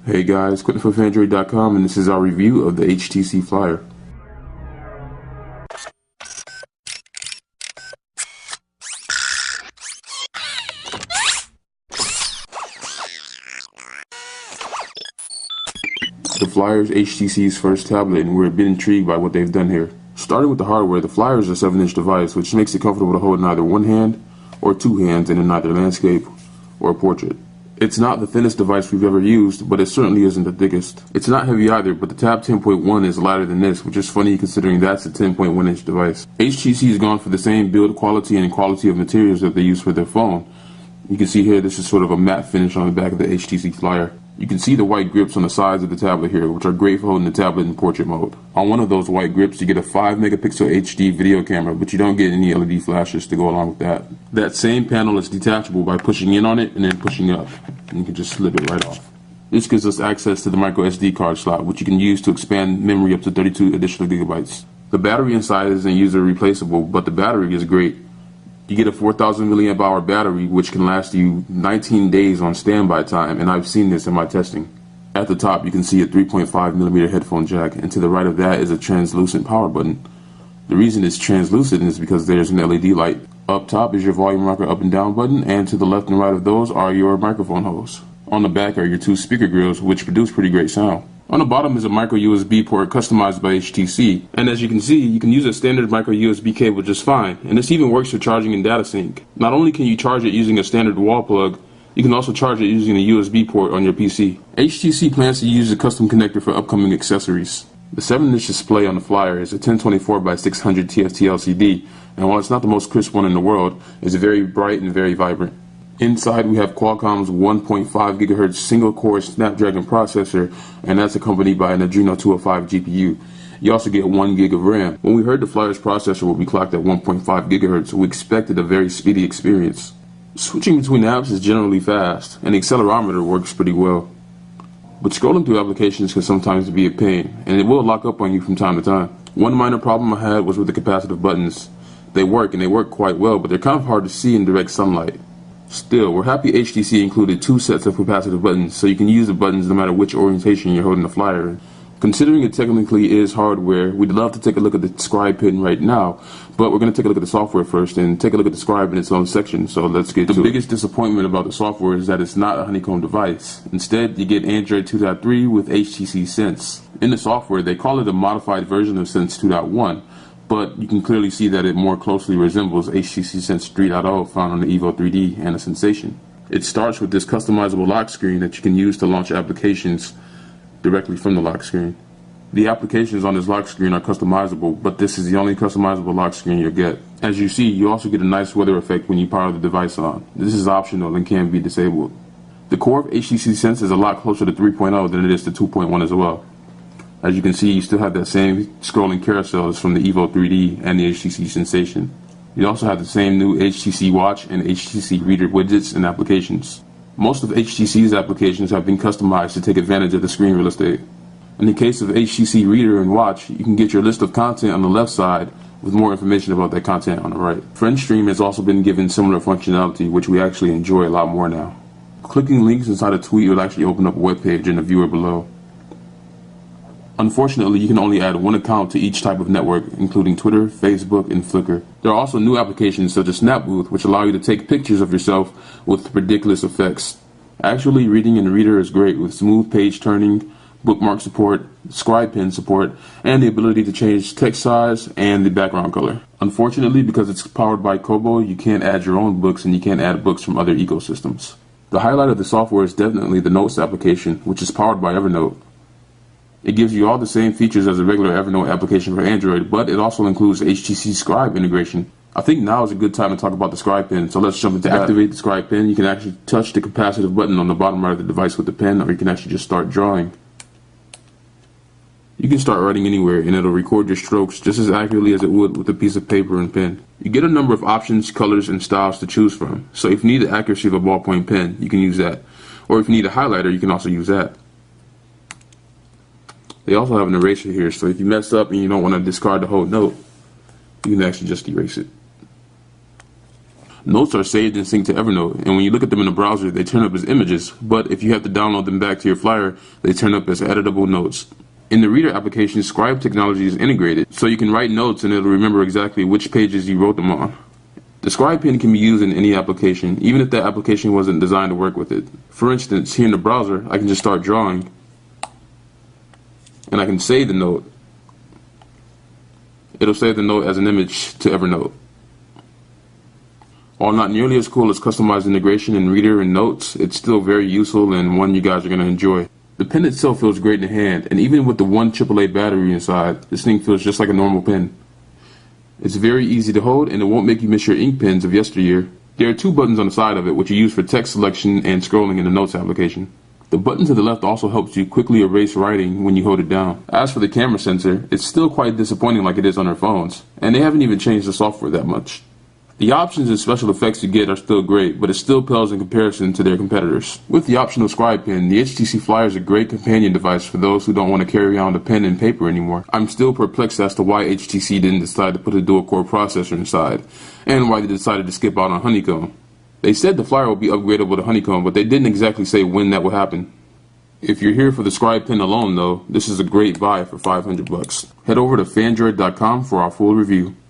Hey guys, QuentinForFandroid.com, and this is our review of the HTC Flyer. The Flyer is HTC's first tablet, and we're a bit intrigued by what they've done here. Starting with the hardware, the Flyer is a 7-inch device, which makes it comfortable to hold in either one hand or two hands and in either landscape or portrait. It's not the thinnest device we've ever used, but it certainly isn't the thickest. It's not heavy either, but the Tab 10.1 is lighter than this, which is funny considering that's a 10.1-inch device. HTC has gone for the same build quality and quality of materials that they use for their phone. You can see here this is sort of a matte finish on the back of the HTC Flyer. You can see the white grips on the sides of the tablet here, which are great for holding the tablet in portrait mode. On one of those white grips, you get a 5-megapixel HD video camera, but you don't get any LED flashes to go along with that. That same panel is detachable by pushing in on it and then pushing up. And you can just slip it right off. This gives us access to the micro SD card slot, which you can use to expand memory up to 32 additional gigabytes. The battery inside isn't user replaceable, but the battery is great. You get a 4,000 milliamp hour battery, which can last you 19 days on standby time, and I've seen this in my testing. At the top, you can see a 3.5mm headphone jack, and to the right of that is a translucent power button. The reason it's translucent is because there's an LED light. Up top is your volume rocker up and down button, and to the left and right of those are your microphone holes. On the back are your two speaker grills, which produce pretty great sound. On the bottom is a micro USB port customized by HTC, and as you can see, you can use a standard micro USB cable just fine, and this even works for charging and data sync. Not only can you charge it using a standard wall plug, you can also charge it using a USB port on your PC. HTC plans to use a custom connector for upcoming accessories. The 7-inch display on the Flyer is a 1024x600 TFT LCD, and while it's not the most crisp one in the world, it's very bright and very vibrant. Inside we have Qualcomm's 1.5 GHz single-core Snapdragon processor, and that's accompanied by an Adreno 205 GPU. You also get 1 GB of RAM. When we heard the Flyer's processor will be clocked at 1.5 GHz, we expected a very speedy experience. Switching between apps is generally fast, and the accelerometer works pretty well. But scrolling through applications can sometimes be a pain, and it will lock up on you from time to time. One minor problem I had was with the capacitive buttons. They work, and they work quite well, but they're kind of hard to see in direct sunlight. Still, we're happy HTC included 2 sets of capacitive buttons, so you can use the buttons no matter which orientation you're holding the Flyer in. Considering it technically is hardware, we'd love to take a look at the Scribe Pen right now, but we're going to take a look at the software first and take a look at the Scribe in its own section, so let's get to it. The biggest disappointment about the software is that it's not a honeycomb device. Instead, you get Android 2.3 with HTC Sense. In the software, they call it a modified version of Sense 2.1, but you can clearly see that it more closely resembles HTC Sense 3.0 found on the Evo 3D and a Sensation. It starts with this customizable lock screen that you can use to launch applications directly from the lock screen. The applications on this lock screen are customizable, but this is the only customizable lock screen you'll get. As you see, you also get a nice weather effect when you power the device on. This is optional and can be disabled. The core of HTC Sense is a lot closer to 3.0 than it is to 2.1 as well. As you can see, you still have that same scrolling carousels from the Evo 3D and the HTC Sensation. You also have the same new HTC Watch and HTC Reader widgets and applications. Most of HTC's applications have been customized to take advantage of the screen real estate. In the case of HTC Reader and Watch, you can get your list of content on the left side with more information about that content on the right. FriendStream has also been given similar functionality, which we actually enjoy a lot more now. Clicking links inside a tweet will actually open up a web page in the viewer below. Unfortunately, you can only add one account to each type of network, including Twitter, Facebook, and Flickr. There are also new applications such as Snapbooth, which allow you to take pictures of yourself with ridiculous effects. Actually, reading in Reader is great with smooth page turning, bookmark support, Scribe Pen support, and the ability to change text size and the background color. Unfortunately, because it's powered by Kobo, you can't add your own books and you can't add books from other ecosystems. The highlight of the software is definitely the Notes application, which is powered by Evernote. It gives you all the same features as a regular Evernote application for Android, but it also includes HTC Scribe integration. I think now is a good time to talk about the Scribe Pen, so let's jump into that. To activate the Scribe Pen, you can actually touch the capacitive button on the bottom right of the device with the pen, or you can actually just start drawing. You can start writing anywhere, and it'll record your strokes just as accurately as it would with a piece of paper and pen. You get a number of options, colors, and styles to choose from, so if you need the accuracy of a ballpoint pen, you can use that. Or if you need a highlighter, you can also use that. They also have an eraser here, so if you mess up and you don't want to discard the whole note, you can actually just erase it. Notes are saved and synced to Evernote, and when you look at them in the browser, they turn up as images, but if you have to download them back to your flyer, they turn up as editable notes. In the Reader application, Scribe technology is integrated, so you can write notes and it'll remember exactly which pages you wrote them on. The Scribe Pen can be used in any application, even if that application wasn't designed to work with it. For instance, here in the browser, I can just start drawing, and I can save the note. It'll save the note as an image to Evernote. While not nearly as cool as customized integration in Reader and Notes, it's still very useful and one you guys are going to enjoy. The pen itself feels great in the hand, and even with the one AAA battery inside, this thing feels just like a normal pen. It's very easy to hold, and it won't make you miss your ink pens of yesteryear. There are two buttons on the side of it, which you use for text selection and scrolling in the Notes application. The button to the left also helps you quickly erase writing when you hold it down. As for the camera sensor, it's still quite disappointing like it is on our phones, and they haven't even changed the software that much. The options and special effects you get are still great, but it still pales in comparison to their competitors. With the optional Scribe Pen, the HTC Flyer is a great companion device for those who don't want to carry around a pen and paper anymore. I'm still perplexed as to why HTC didn't decide to put a dual-core processor inside, and why they decided to skip out on Honeycomb. They said the Flyer will be upgradable to Honeycomb, but they didn't exactly say when that will happen. If you're here for the Scribe Pen alone though, this is a great buy for $500. Head over to Phandroid.com for our full review.